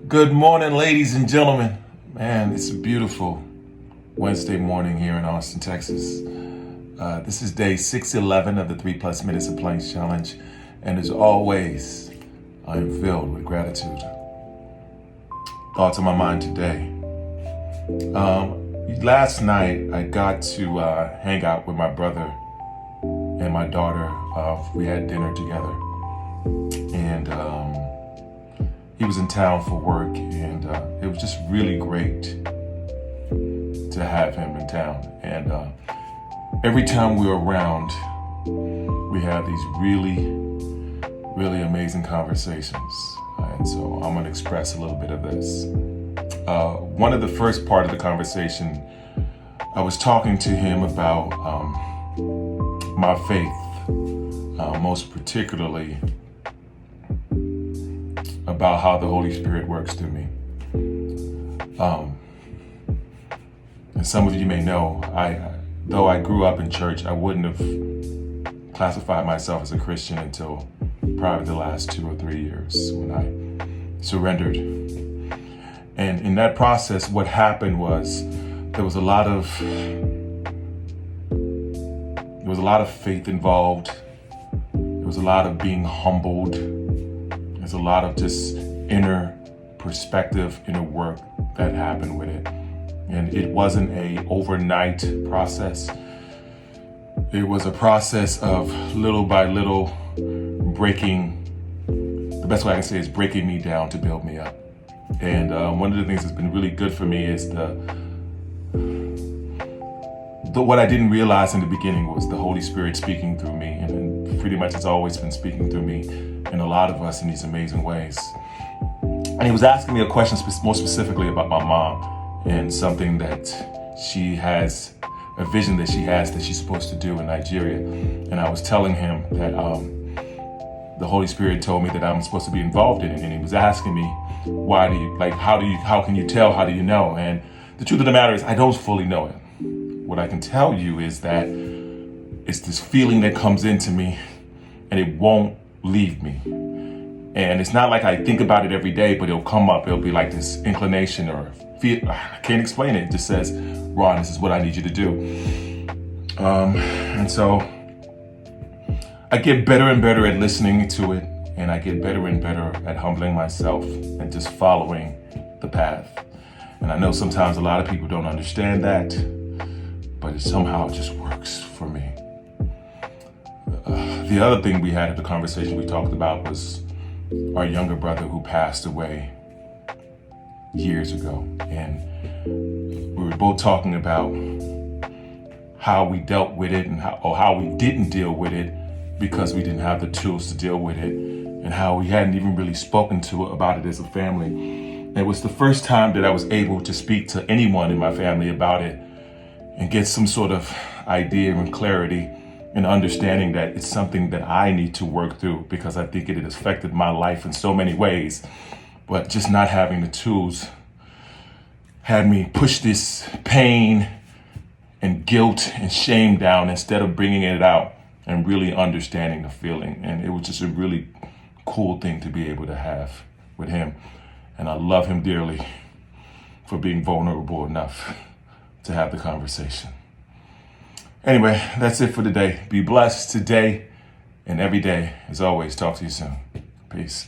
Good morning, ladies and gentlemen. Man, it's a beautiful Wednesday morning here in Austin, Texas. This is day 611 of the 3+ Minutes of Planks Challenge. And as always, I am filled with gratitude. Thoughts on my mind today. Last night, I got to hang out with my brother and my daughter. We had dinner together. And he was in town for work, and it was just really great to have him in town. And every time we were around, we have these really amazing conversations. And so I'm going to express a little bit of this. One of the first part of the conversation, I was talking to him about my faith, most particularly about how the Holy Spirit works through me. And some of you may know, though I grew up in church, I wouldn't have classified myself as a Christian until probably the last 2 or 3 years when I surrendered. And in that process, what happened was there was a lot of faith involved. There was a lot of being humbled. There's a lot of just inner perspective, inner work that happened with it. And it wasn't a overnight process. It was a process of little by little breaking, the best way I can say is breaking me down to build me up. And one of the things that's been really good for me is what I didn't realize in the beginning was the Holy Spirit speaking through me, and pretty much it's always been speaking through me and a lot of us in these amazing ways. And he was asking me a question more specifically about my mom and something that she has, a vision that she has that she's supposed to do in Nigeria. And I was telling him that the Holy Spirit told me that I'm supposed to be involved in it. And he was asking me, how can you tell? How do you know? And the truth of the matter is I don't fully know it. What I can tell you is that it's this feeling that comes into me and it won't leave me. And it's not like I think about it every day, but it'll come up. It'll be like this inclination or feel. I can't explain it. It just says, Ron, this is what I need you to do. And so I get better and better at listening to it. And I get better and better at humbling myself and just following the path. And I know sometimes a lot of people don't understand that, but it somehow just works for me. The other thing we had at the conversation we talked about was our younger brother who passed away years ago. And we were both talking about how we dealt with it and how we didn't deal with it because we didn't have the tools to deal with it, and how we hadn't even really spoken about it as a family. And it was the first time that I was able to speak to anyone in my family about it and get some sort of idea and clarity and understanding that it's something that I need to work through, because I think it had affected my life in so many ways. But just not having the tools had me push this pain and guilt and shame down instead of bringing it out and really understanding the feeling. And it was just a really cool thing to be able to have with him. And I love him dearly for being vulnerable enough to have the conversation. Anyway, that's it for today. Be blessed today and every day. As always, talk to you soon. Peace.